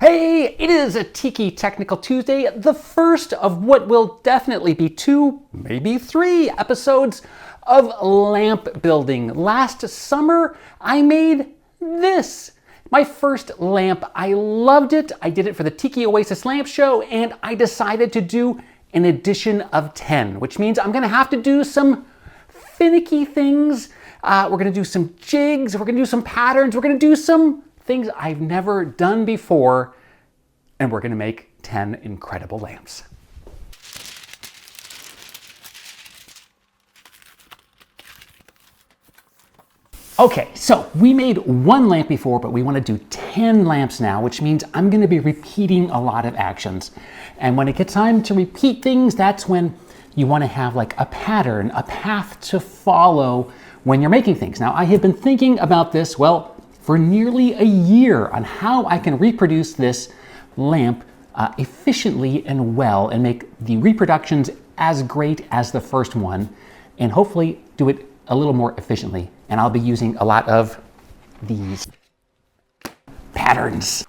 Hey, it is a Tiki Technical Tuesday, the first of what will definitely be 2, maybe 3 episodes of lamp building. Last summer, I made this. My first lamp. I loved it. I did it for the Tiki Oasis lamp show, and I decided to do an edition of 10, which means I'm gonna have to do some finicky things. We're gonna do some jigs, we're gonna do some patterns, we're gonna do some things I've never done before, and we're gonna make 10 incredible lamps. Okay, so we made 1 lamp before, but we want to do 10 lamps now, which means I'm going to be repeating a lot of actions. And when it gets time to repeat things, that's when you want to have like a pattern, a path to follow when you're making things. Now, I have been thinking about this, well, for nearly a year on how I can reproduce this lamp efficiently and well and make the reproductions as great as the first one, and hopefully do it a little more efficiently. And I'll be using a lot of these patterns.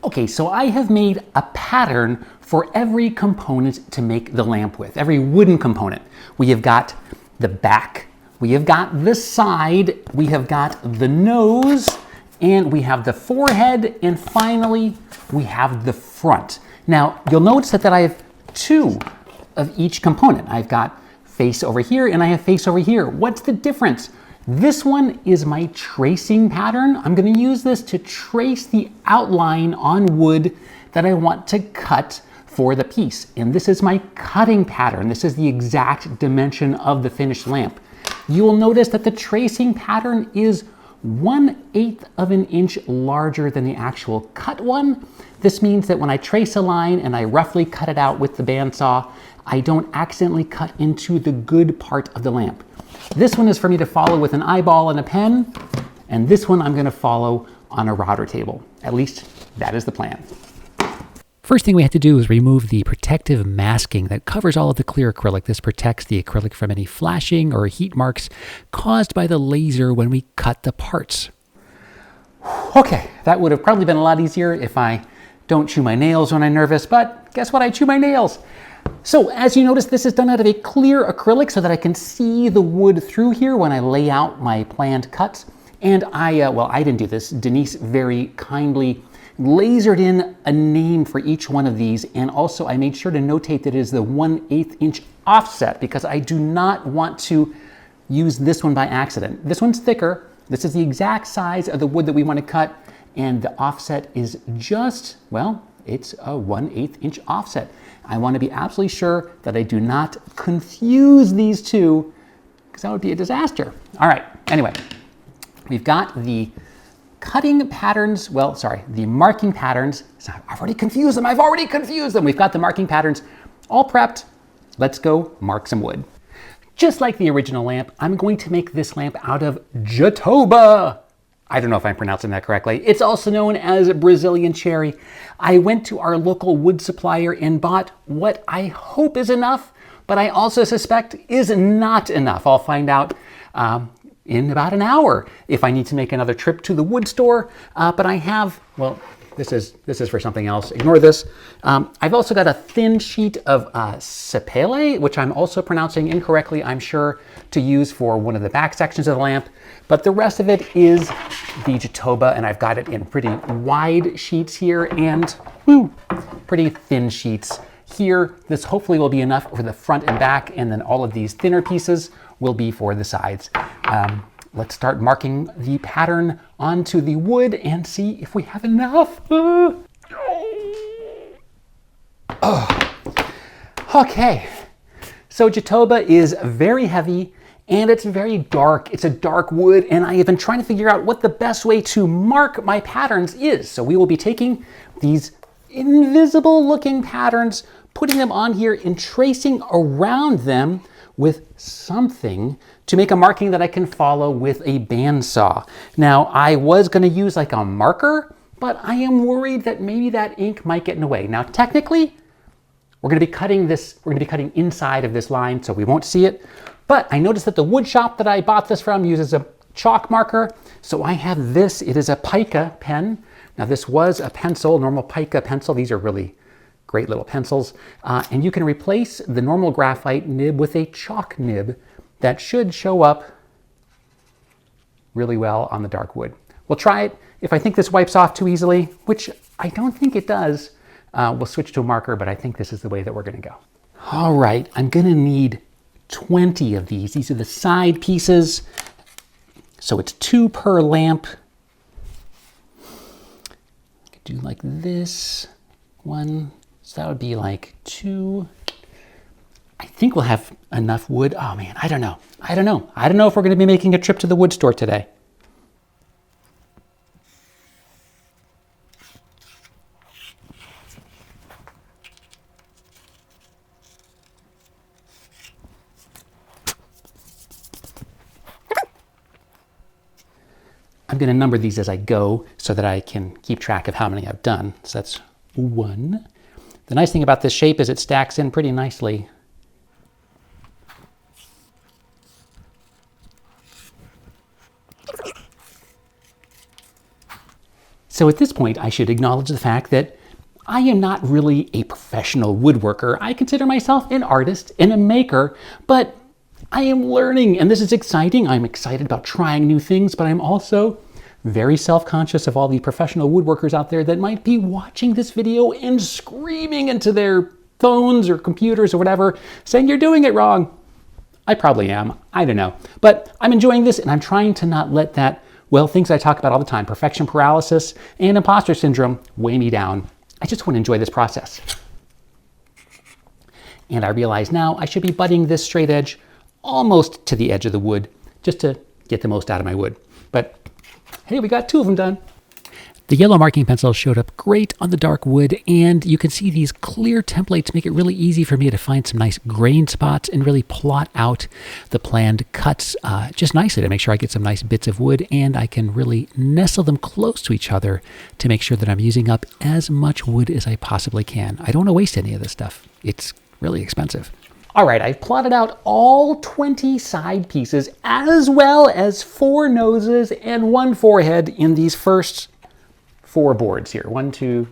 Okay, so I have made a pattern for every component to make the lamp with, every wooden component. We have got the back, we have got the side, we have got the nose, and we have the forehead, and finally we have the front. Now, you'll notice that I have 2 of each component. I've got face over here and I have face over here. What's the difference? This one is my tracing pattern. I'm going to use this to trace the outline on wood that I want to cut for the piece. And this is my cutting pattern. This is the exact dimension of the finished lamp. You will notice that the tracing pattern is 1/8 of an inch larger than the actual cut one. This means that when I trace a line and I roughly cut it out with the bandsaw, I don't accidentally cut into the good part of the lamp. This one is for me to follow with an eyeball and a pen, and this one I'm going to follow on a router table. At least that is the plan. First thing we have to do is remove the protective masking that covers all of the clear acrylic. This protects the acrylic from any flashing or heat marks caused by the laser when we cut the parts. Okay, that would have probably been a lot easier if I don't chew my nails when I'm nervous, but guess what? I chew my nails. So as you notice, this is done out of a clear acrylic so that I can see the wood through here when I lay out my planned cuts. And I didn't do this. Denise very kindly lasered in a name for each one of these, and also I made sure to notate that it is the 1/8 inch offset because I do not want to use this one by accident. This one's thicker. This is the exact size of the wood that we want to cut, and the offset is just, well, it's a 1/8 inch offset. I want to be absolutely sure that I do not confuse these two because that would be a disaster. All right, anyway, we've got the cutting patterns, the marking patterns. I've already confused them. We've got the marking patterns all prepped. Let's go mark some wood. Just like the original lamp, I'm going to make this lamp out of Jatoba. I don't know if I'm pronouncing that correctly. It's also known as Brazilian cherry. I went to our local wood supplier and bought what I hope is enough, but I also suspect is not enough. I'll find out in about an hour if I need to make another trip to the wood store. But I have, well, this is for something else. Ignore this. I've also got a thin sheet of sapele, which I'm also pronouncing incorrectly, I'm sure, to use for one of the back sections of the lamp. But the rest of it is the Jatoba, and I've got it in pretty wide sheets here and pretty thin sheets here. This hopefully will be enough for the front and back, and then all of these thinner pieces will be for the sides. Let's start marking the pattern onto the wood and see if we have enough. Okay, so Jatoba is very heavy and it's very dark. It's a dark wood, and I have been trying to figure out what the best way to mark my patterns is. So we will be taking these invisible looking patterns, putting them on here and tracing around them with something to make a marking that I can follow with a bandsaw. Now, I was going to use like a marker, but I am worried that maybe that ink might get in the way. Now, technically, we're going to be cutting inside of this line, so we won't see it. But I noticed that the wood shop that I bought this from uses a chalk marker. So I have this, it is a pica pen. Now this was a pencil, normal pica pencil. These are really great little pencils. And you can replace the normal graphite nib with a chalk nib that should show up really well on the dark wood. We'll try it. If I think this wipes off too easily, which I don't think it does, we'll switch to a marker, but I think this is the way that we're gonna go. All right, I'm gonna need 20 of these. These are the side pieces. So it's 2 per lamp. I could do like this one. So that would be like 2. I think we'll have enough wood. Oh man, I don't know. I don't know if we're gonna be making a trip to the wood store today. I'm gonna number these as I go so that I can keep track of how many I've done. So that's 1. The nice thing about this shape is it stacks in pretty nicely. So at this point, I should acknowledge the fact that I am not really a professional woodworker. I consider myself an artist and a maker, but I am learning, and this is exciting. I'm excited about trying new things, but I'm also very self-conscious of all the professional woodworkers out there that might be watching this video and screaming into their phones or computers or whatever, saying you're doing it wrong. I probably am, I don't know. But I'm enjoying this, and I'm trying to not let that, well, things I talk about all the time, perfection paralysis and imposter syndrome, weigh me down. I just want to enjoy this process. And I realize now I should be butting this straight edge almost to the edge of the wood, just to get the most out of my wood. But hey, we got 2 of them done. The yellow marking pencil showed up great on the dark wood, and you can see these clear templates make it really easy for me to find some nice grain spots and really plot out the planned cuts just nicely to make sure I get some nice bits of wood, and I can really nestle them close to each other to make sure that I'm using up as much wood as I possibly can. I don't want to waste any of this stuff. It's really expensive. All right, I've plotted out all 20 side pieces as well as 4 noses and 1 forehead in these first 4 boards here. 1, 2,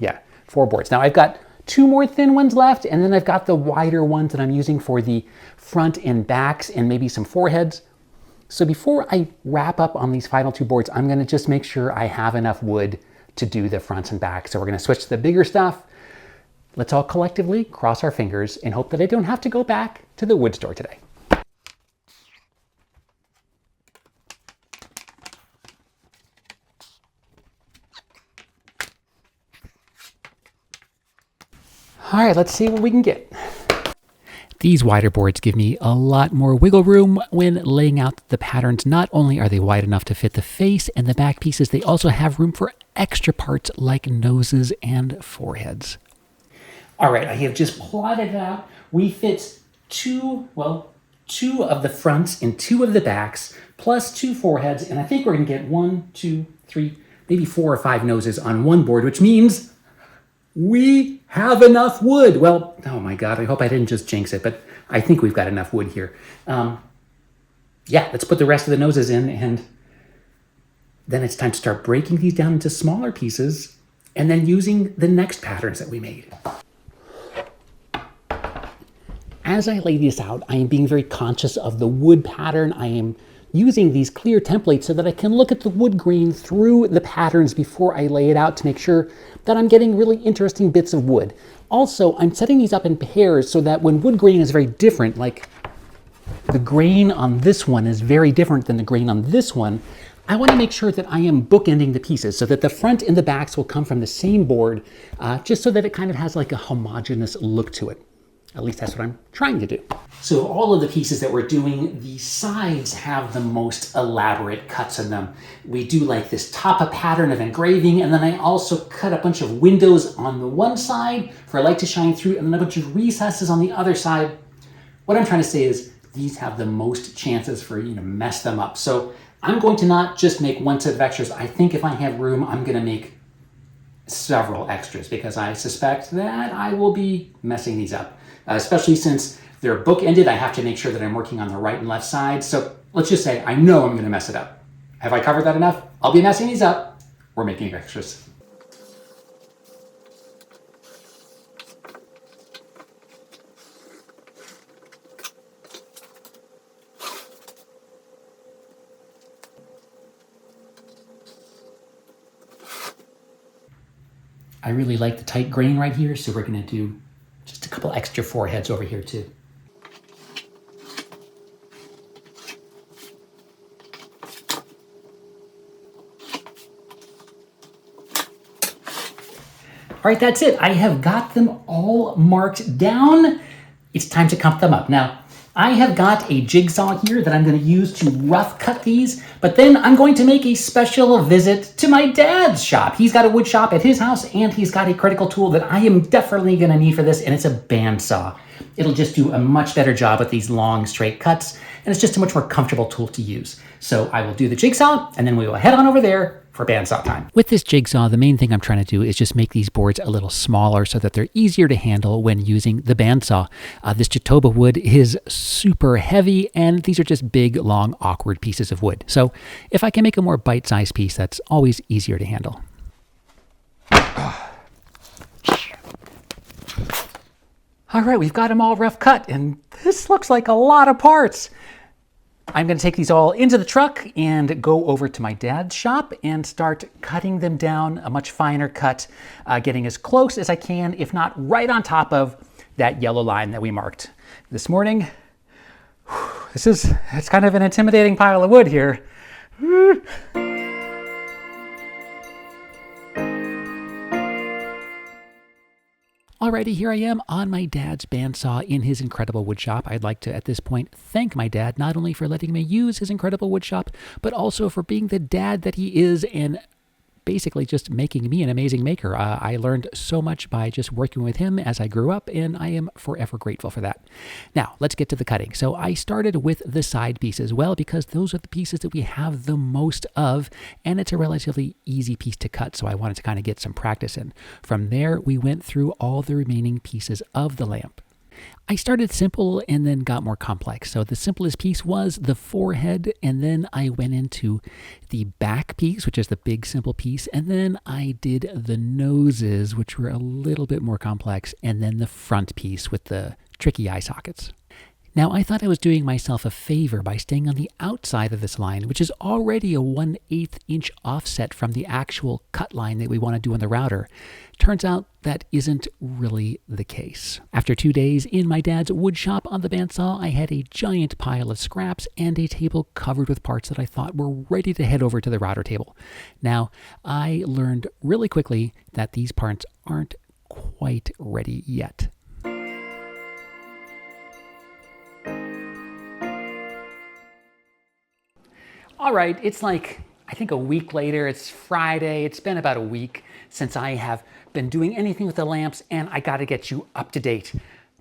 4 boards. Now I've got 2 more thin ones left, and then I've got the wider ones that I'm using for the front and backs and maybe some foreheads. So before I wrap up on these final 2 boards, I'm gonna just make sure I have enough wood to do the fronts and backs. So we're gonna switch to the bigger stuff. Let's all collectively cross our fingers and hope that I don't have to go back to the wood store today. All right, let's see what we can get. These wider boards give me a lot more wiggle room when laying out the patterns. Not only are they wide enough to fit the face and the back pieces, they also have room for extra parts like noses and foreheads. All right, I have just plotted it out. We fit 2 of the fronts and 2 of the backs, plus 2 foreheads, and I think we're gonna get 1, 2, 3, maybe 4 or 5 noses on one board, which means we have enough wood. Well, oh my God, I hope I didn't just jinx it, but I think we've got enough wood here. Yeah, let's put the rest of the noses in, and then it's time to start breaking these down into smaller pieces and then using the next patterns that we made. As I lay this out, I am being very conscious of the wood pattern. I am using these clear templates so that I can look at the wood grain through the patterns before I lay it out to make sure that I'm getting really interesting bits of wood. Also, I'm setting these up in pairs so that when wood grain is very different, like the grain on this one is very different than the grain on this one, I want to make sure that I am bookending the pieces so that the front and the backs will come from the same board, just so that it kind of has like a homogeneous look to it. At least that's what I'm trying to do. So all of the pieces that we're doing, the sides have the most elaborate cuts in them. We do like this top pattern of engraving, and then I also cut a bunch of windows on the one side for light to shine through, and then a bunch of recesses on the other side. What I'm trying to say is these have the most chances for you to mess them up. So I'm going to not just make 1 set of extras. I think if I have room, I'm going to make several extras because I suspect that I will be messing these up. Especially since they're bookended, I have to make sure that I'm working on the right and left side. So let's just say I know I'm going to mess it up. Have I covered that enough? I'll be messing these up. We're making extras. I really like the tight grain right here, so we're gonna do just a couple extra foreheads over here too. All right, that's it. I have got them all marked down. It's time to cut them up. Now, I have got a jigsaw here that I'm going to use to rough cut these, but then I'm going to make a special visit to my dad's shop. He's got a wood shop at his house, and he's got a critical tool that I am definitely going to need for this, and it's a bandsaw. It'll just do a much better job with these long, straight cuts, and it's just a much more comfortable tool to use. So I will do the jigsaw, and then we will head on over there for bandsaw time. With this jigsaw, the main thing I'm trying to do is just make these boards a little smaller so that they're easier to handle when using the bandsaw. This Jatoba wood is super heavy, and these are just big, long, awkward pieces of wood. So if I can make a more bite-sized piece, that's always easier to handle. All right, we've got them all rough cut, and this looks like a lot of parts. I'm going to take these all into the truck and go over to my dad's shop and start cutting them down a much finer cut, getting as close as I can, if not right on top of that yellow line that we marked this morning. It's kind of an intimidating pile of wood here. Alrighty, here I am on my dad's bandsaw in his incredible wood shop. I'd like to, at this point, thank my dad not only for letting me use his incredible wood shop, but also for being the dad that he is and basically just making me an amazing maker. I learned so much by just working with him as I grew up, and I am forever grateful for that. Now, let's get to the cutting. So I started with the side pieces, well, because those are the pieces that we have the most of, and it's a relatively easy piece to cut, so I wanted to kind of get some practice in. From there, we went through all the remaining pieces of the lamp. I started simple and then got more complex. So the simplest piece was the forehead, and then I went into the back piece, which is the big simple piece, and then I did the noses, which were a little bit more complex, and then the front piece with the tricky eye sockets. Now, I thought I was doing myself a favor by staying on the outside of this line, which is already a 1/8 inch offset from the actual cut line that we want to do on the router. Turns out that isn't really the case. After 2 days in my dad's wood shop on the bandsaw, I had a giant pile of scraps and a table covered with parts that I thought were ready to head over to the router table. Now, I learned really quickly that these parts aren't quite ready yet. All right, it's like, I think a week later, it's Friday. It's been about a week since I have been doing anything with the lamps, and I gotta get you up to date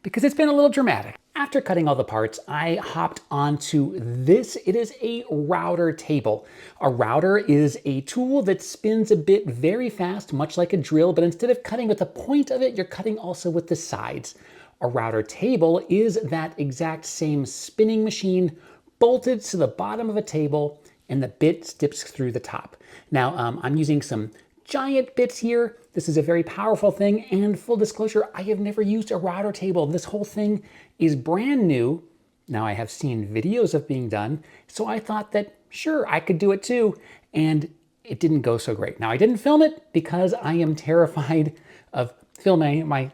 because it's been a little dramatic. After cutting all the parts, I hopped onto this. It is a router table. A router is a tool that spins a bit very fast, much like a drill, but instead of cutting with the point of it, you're cutting also with the sides. A router table is that exact same spinning machine bolted to the bottom of a table, and the bit sticks through the top. Now, I'm using some giant bits here. This is a very powerful thing, and full disclosure, I have never used a router table. This whole thing is brand new. Now, I have seen videos of being done, so I thought that, sure, I could do it too, and it didn't go so great. Now, I didn't film it because I am terrified of filming my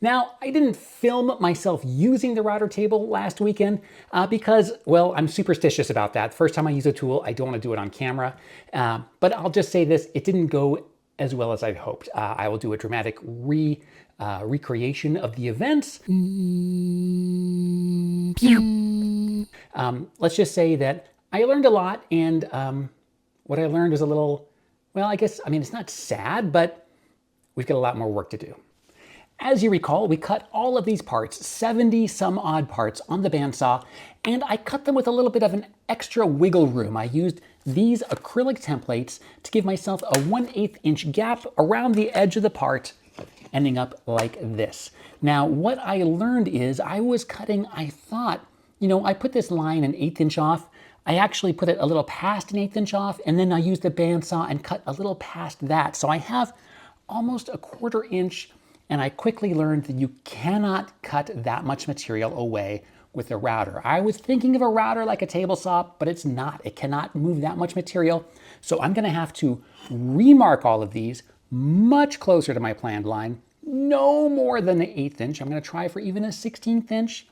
Now, I didn't film myself using the router table last weekend because, well, I'm superstitious about that. First time I use a tool, I don't want to do it on camera. But I'll just say this, it didn't go as well as I'd hoped. I will do a dramatic recreation of the events. Let's just say that I learned a lot, and what I learned was a little, well, I guess, I mean, it's not sad, but we've got a lot more work to do. As you recall, we cut all of these parts, 70 some odd parts on the bandsaw, and I cut them with a little bit of an extra wiggle room. I used these acrylic templates to give myself a 1/8 inch gap around the edge of the part, ending up like this. Now, what I learned is I was cutting, I thought, you know, I put this line 1/8 inch off. I actually put it a little past 1/8 inch off, and then I used the bandsaw and cut a little past that. So I have almost a 1/4 inch, and I quickly learned that you cannot cut that much material away with a router. I was thinking of a router like a table saw, but it's not. It cannot move that much material. So I'm gonna have to remark all of these much closer to my planned line, no more than 1/8 inch. I'm gonna try for even a 1/16 inch,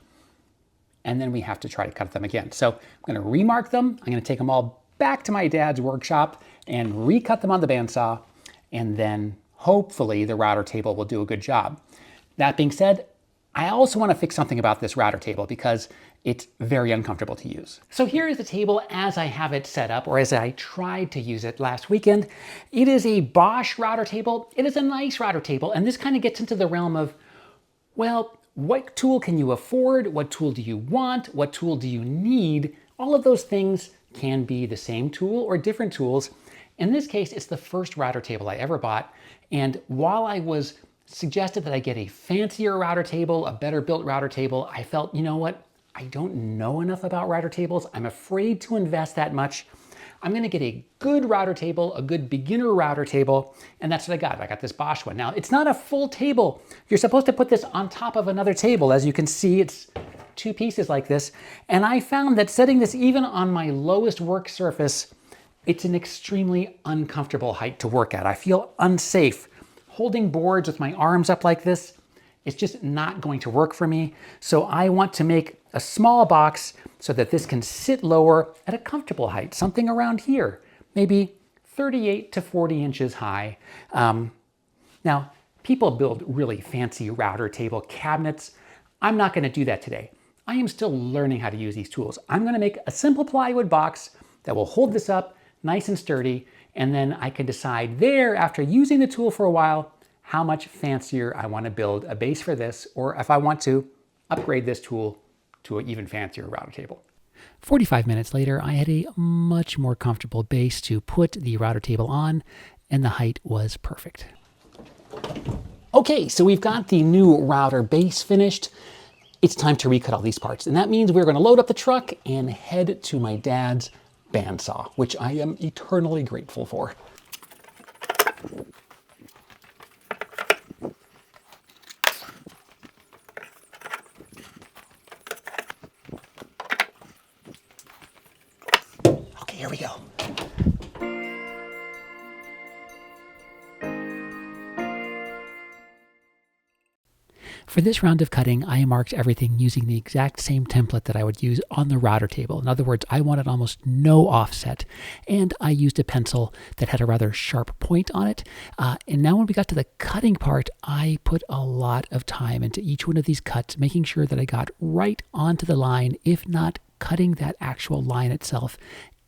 and then we have to try to cut them again. So I'm gonna remark them. I'm gonna take them all back to my dad's workshop and recut them on the bandsaw, and then hopefully the router table will do a good job. That being said, I also want to fix something about this router table because it's very uncomfortable to use. So here is the table as I have it set up, or as I tried to use it last weekend. It is a Bosch router table. It is a nice router table, and this kind of gets into the realm of, well, what tool can you afford? What tool do you want? What tool do you need? All of those things can be the same tool or different tools. In this case, it's the first router table I ever bought, and while I was suggested that I get a fancier router table, a better built router table, I felt, you know what? I don't know enough about router tables. I'm afraid to invest that much. I'm gonna get a good router table, a good beginner router table, and that's what I got. I got this Bosch one. Now, it's not a full table. You're supposed to put this on top of another table. As you can see, it's 2 pieces like this. And I found that setting this even on my lowest work surface, it's an extremely uncomfortable height to work at. I feel unsafe. Holding boards with my arms up like this, it's just not going to work for me. So I want to make a small box so that this can sit lower at a comfortable height, something around here, maybe 38 to 40 inches high. Now, people build really fancy router table cabinets. I'm not gonna do that today. I am still learning how to use these tools. I'm gonna make a simple plywood box that will hold this up nice and sturdy, and then I can decide there, after using the tool for a while, how much fancier I want to build a base for this, or if I want to upgrade this tool to an even fancier router table. 45 minutes later, I had a much more comfortable base to put the router table on, and the height was perfect. Okay, so we've got the new router base finished. It's time to recut all these parts, and that means we're going to load up the truck and head to my dad's bandsaw, which I am eternally grateful for. Okay, here we go. For this round of cutting, I marked everything using the exact same template that I would use on the router table. In other words, I wanted almost no offset, and I used a pencil that had a rather sharp point on it. And now when we got to the cutting part, I put a lot of time into each one of these cuts, making sure that I got right onto the line, if not cutting that actual line itself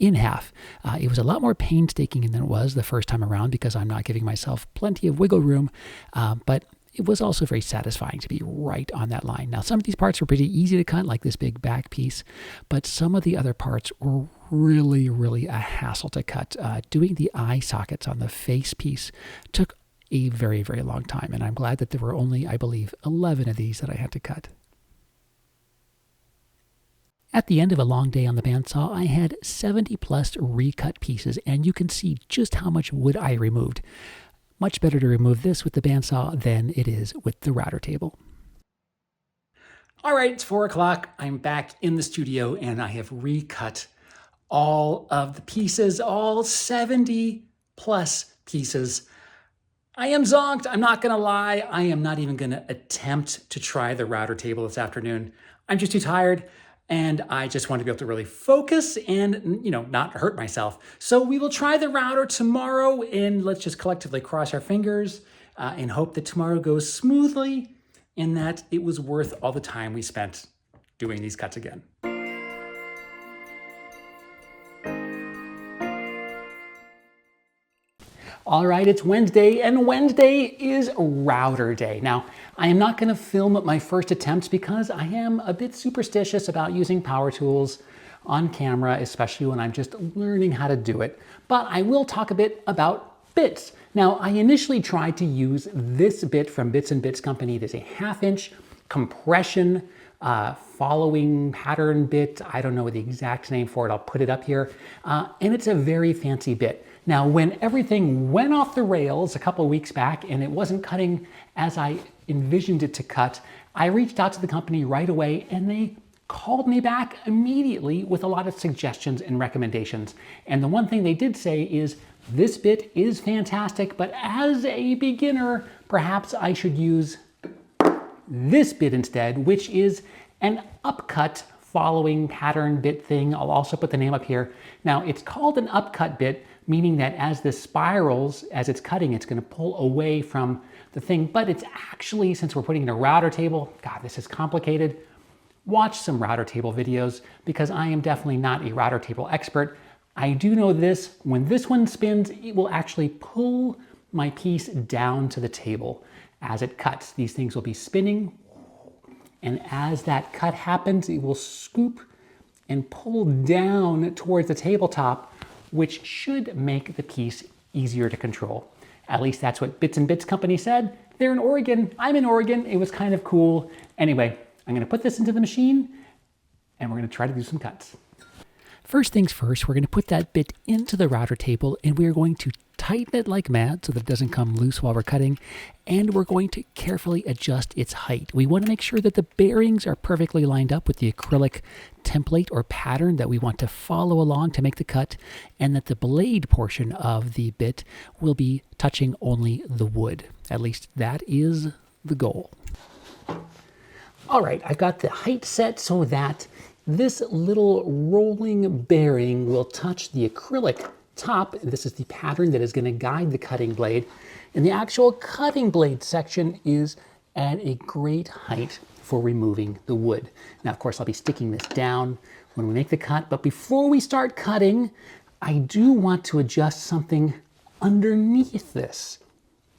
in half. It was a lot more painstaking than it was the first time around because I'm not giving myself plenty of wiggle room, but it was also very satisfying to be right on that line. Now, some of these parts were pretty easy to cut, like this big back piece, but some of the other parts were really, really a hassle to cut. Doing the eye sockets on the face piece took a very, very long time, and I'm glad that there were only, I believe, 11 of these that I had to cut. At the end of a long day on the bandsaw, I had 70 plus recut pieces, and you can see just how much wood I removed. Much better to remove this with the bandsaw than it is with the router table. All right, it's 4 o'clock. I'm back in the studio and I have recut all of the pieces, all 70 plus pieces. I am zonked, I'm not gonna lie. I am not even gonna attempt to try the router table this afternoon. I'm just too tired. And I just want to be able to really focus and, not hurt myself. So we will try the router tomorrow, and let's just collectively cross our fingers and hope that tomorrow goes smoothly and that it was worth all the time we spent doing these cuts again. All right, it's Wednesday, and Wednesday is router day. Now, I am not gonna film my first attempts because I am a bit superstitious about using power tools on camera, especially when I'm just learning how to do it. But I will talk a bit about bits. Now, I initially tried to use this bit from Bits and Bits Company. There's a 1/2 inch compression following pattern bit. I don't know the exact name for it. I'll put it up here. And it's a very fancy bit. Now, when everything went off the rails a couple of weeks back and it wasn't cutting as I envisioned it to cut, I reached out to the company right away and they called me back immediately with a lot of suggestions and recommendations. And the one thing they did say is, this bit is fantastic, but as a beginner, perhaps I should use this bit instead, which is an upcut following pattern bit thing. I'll also put the name up here. Now, it's called an upcut bit, meaning that as this spirals, as it's cutting, it's going to pull away from the thing. But it's actually, since we're putting in a router table, God, this is complicated. Watch some router table videos because I am definitely not a router table expert. I do know this, when this one spins, it will actually pull my piece down to the table as it cuts. These things will be spinning, and as that cut happens, it will scoop and pull down towards the tabletop, which should make the piece easier to control. At least that's what Bits and Bits Company said. They're in Oregon. I'm in Oregon. It was kind of cool. Anyway, I'm going to put this into the machine, and we're going to try to do some cuts. First things first, we're going to put that bit into the router table, and we're going to tighten it like mad so that it doesn't come loose while we're cutting, and we're going to carefully adjust its height. We want to make sure that the bearings are perfectly lined up with the acrylic template or pattern that we want to follow along to make the cut, and that the blade portion of the bit will be touching only the wood. At least that is the goal. All right, I've got the height set so that this little rolling bearing will touch the acrylic top. This is the pattern that is going to guide the cutting blade. And the actual cutting blade section is at a great height for removing the wood. Now, of course, I'll be sticking this down when we make the cut. But before we start cutting, I do want to adjust something underneath this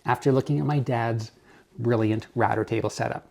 after looking at my dad's brilliant router table setup.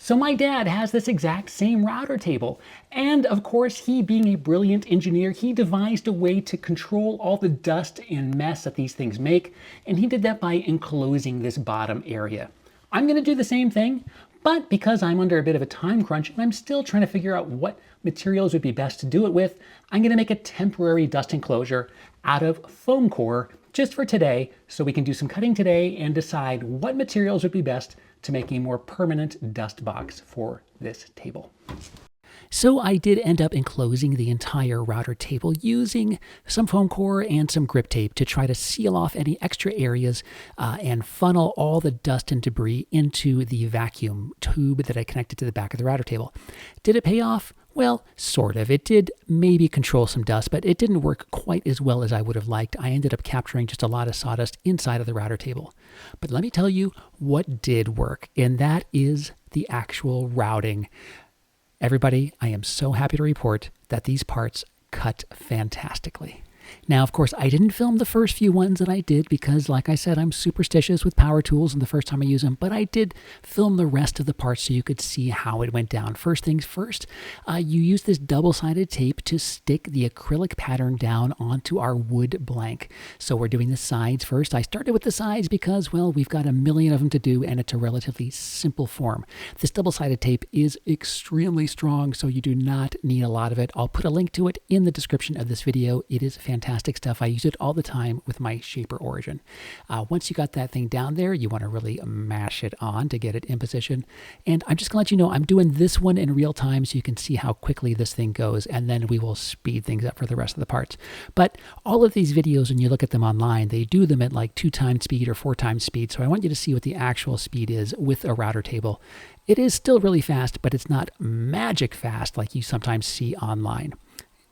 So my dad has this exact same router table. And of course, he being a brilliant engineer, he devised a way to control all the dust and mess that these things make. And he did that by enclosing this bottom area. I'm going to do the same thing, but because I'm under a bit of a time crunch and I'm still trying to figure out what materials would be best to do it with, I'm going to make a temporary dust enclosure out of foam core just for today, so we can do some cutting today and decide what materials would be best to make a more permanent dust box for this table. So I did end up enclosing the entire router table using some foam core and some grip tape to try to seal off any extra areas and funnel all the dust and debris into the vacuum tube that I connected to the back of the router table. Did it pay off? Well, sort of. It did maybe control some dust, but it didn't work quite as well as I would have liked. I ended up capturing just a lot of sawdust inside of the router table. But let me tell you what did work, and that is the actual routing. Everybody, I am so happy to report that these parts cut fantastically. Now, of course, I didn't film the first few ones that I did because, like I said, I'm superstitious with power tools and the first time I use them, but I did film the rest of the parts so you could see how it went down. First things first, you use this double-sided tape to stick the acrylic pattern down onto our wood blank. So we're doing the sides first. I started with the sides because, well, we've got a million of them to do and it's a relatively simple form. This double-sided tape is extremely strong, so you do not need a lot of it. I'll put a link to it in the description of this video. It is fantastic stuff. I use it all the time with my Shaper Origin. Once you got that thing down there, you want to really mash it on to get it in position. And I'm just going to let you know I'm doing this one in real time so you can see how quickly this thing goes, and then we will speed things up for the rest of the parts. But all of these videos, when you look at them online, they do them at like 2 times speed or 4 times speed. So I want you to see what the actual speed is with a router table. It is still really fast, but it's not magic fast like you sometimes see online.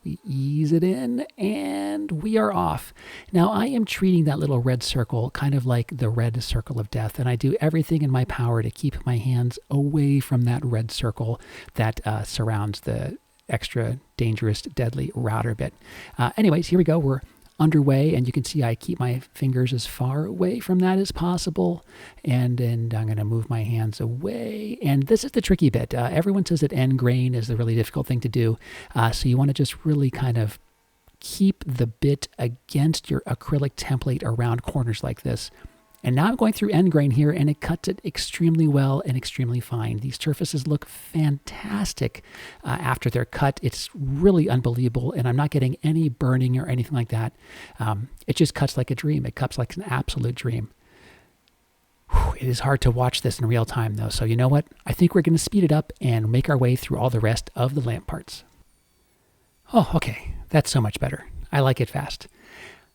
We ease it in and we are off. Now I am treating that little red circle kind of like the red circle of death, and I do everything in my power to keep my hands away from that red circle that surrounds the extra dangerous, deadly router bit. Anyways, here we go. We're underway, and you can see I keep my fingers as far away from that as possible, and I'm going to move my hands away. And this is the tricky bit. Everyone says that end grain is the really difficult thing to do, so you want to just really kind of keep the bit against your acrylic template around corners like this, And now I'm going through end grain here, and it cuts it extremely well and extremely fine. These surfaces look fantastic after they're cut. It's really unbelievable, and I'm not getting any burning or anything like that. It just cuts like a dream. It cuts like an absolute dream. It is hard to watch this in real time, though, so you know what? I think we're going to speed it up and make our way through all the rest of the lamp parts. Oh, okay. That's so much better. I like it fast.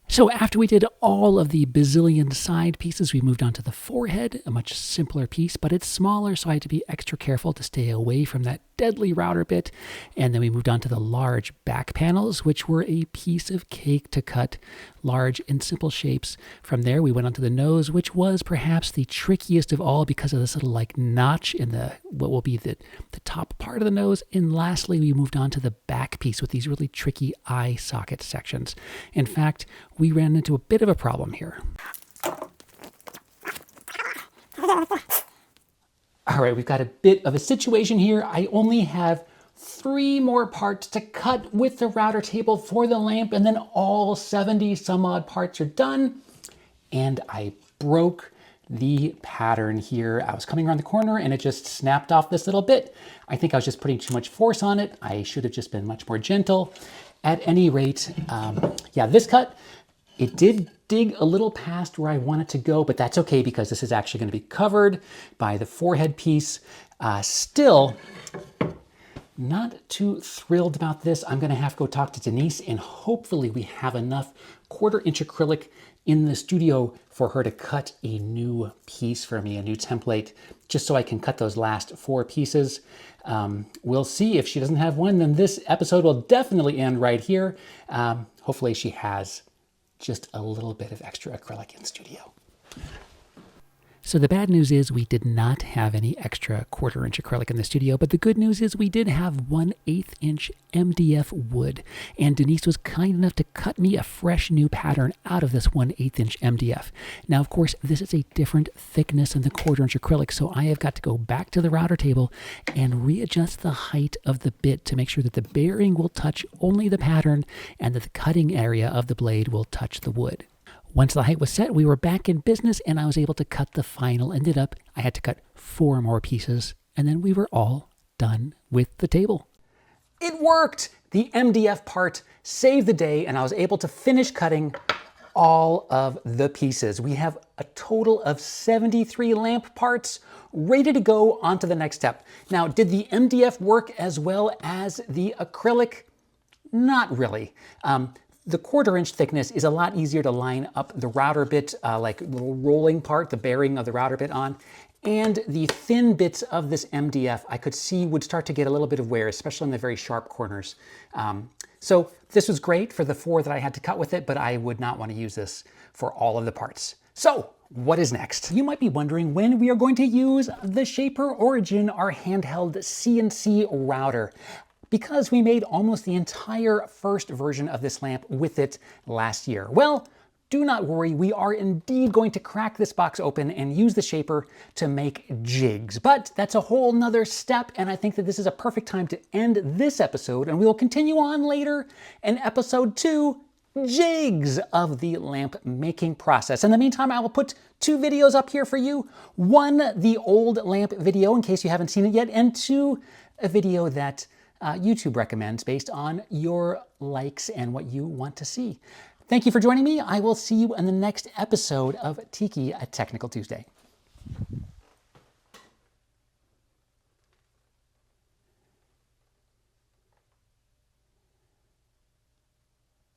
So after we did all of the bazillion side pieces, we moved on to the forehead, a much simpler piece, but it's smaller, so I had to be extra careful to stay away from that deadly router bit. And then we moved on to the large back panels, which were a piece of cake to cut, large and simple shapes. From there, we went on to the nose, which was perhaps the trickiest of all because of this little like notch in the what will be the top part of the nose. And lastly, we moved on to the back piece with these really tricky eye socket sections. In fact, we ran into a bit of a problem here. All right, we've got a bit of a situation here. I only have 3 more parts to cut with the router table for the lamp, and then all 70 some odd parts are done. And I broke the pattern here. I was coming around the corner and it just snapped off this little bit. I think I was just putting too much force on it. I should have just been much more gentle. At any rate, yeah, this cut, it did dig a little past where I want it to go, but that's okay because this is actually going to be covered by the forehead piece. Still, not too thrilled about this. I'm going to have to go talk to Denise, and hopefully we have enough 1/4 inch acrylic in the studio for her to cut a new piece for me, a new template, just so I can cut those last 4 pieces. We'll see. If she doesn't have one, then this episode will definitely end right here. Hopefully she has just a little bit of extra acrylic in studio. So the bad news is we did not have any extra 1/4 inch acrylic in the studio, but the good news is we did have 1/8 inch MDF wood, and Denise was kind enough to cut me a fresh new pattern out of this 1/8 inch MDF. Now, of course, this is a different thickness than the 1/4 inch acrylic, so I have got to go back to the router table and readjust the height of the bit to make sure that the bearing will touch only the pattern and that the cutting area of the blade will touch the wood. Once the height was set, we were back in business and I was able to cut the final. Ended up, I had to cut 4 more pieces, and then we were all done with the table. It worked! The MDF part saved the day, and I was able to finish cutting all of the pieces. We have a total of 73 lamp parts ready to go on to the next step. Now, did the MDF work as well as the acrylic? Not really. The 1/4 inch thickness is a lot easier to line up the router bit, like the little rolling part, the bearing of the router bit on. And the thin bits of this MDF I could see would start to get a little bit of wear, especially in the very sharp corners. So this was great for the 4 that I had to cut with it, but I would not want to use this for all of the parts. So what is next? You might be wondering when we are going to use the Shaper Origin, our handheld CNC router, because we made almost the entire first version of this lamp with it last year. Well, do not worry, we are indeed going to crack this box open and use the shaper to make jigs. But that's a whole nother step, and I think that this is a perfect time to end this episode, and we will continue on later in episode 2, jigs of the lamp making process. In the meantime, I will put 2 videos up here for you. 1, the old lamp video in case you haven't seen it yet, and 2, a video that YouTube recommends based on your likes and what you want to see. Thank you for joining me. I will see you in the next episode of Tiki, a Technical Tuesday.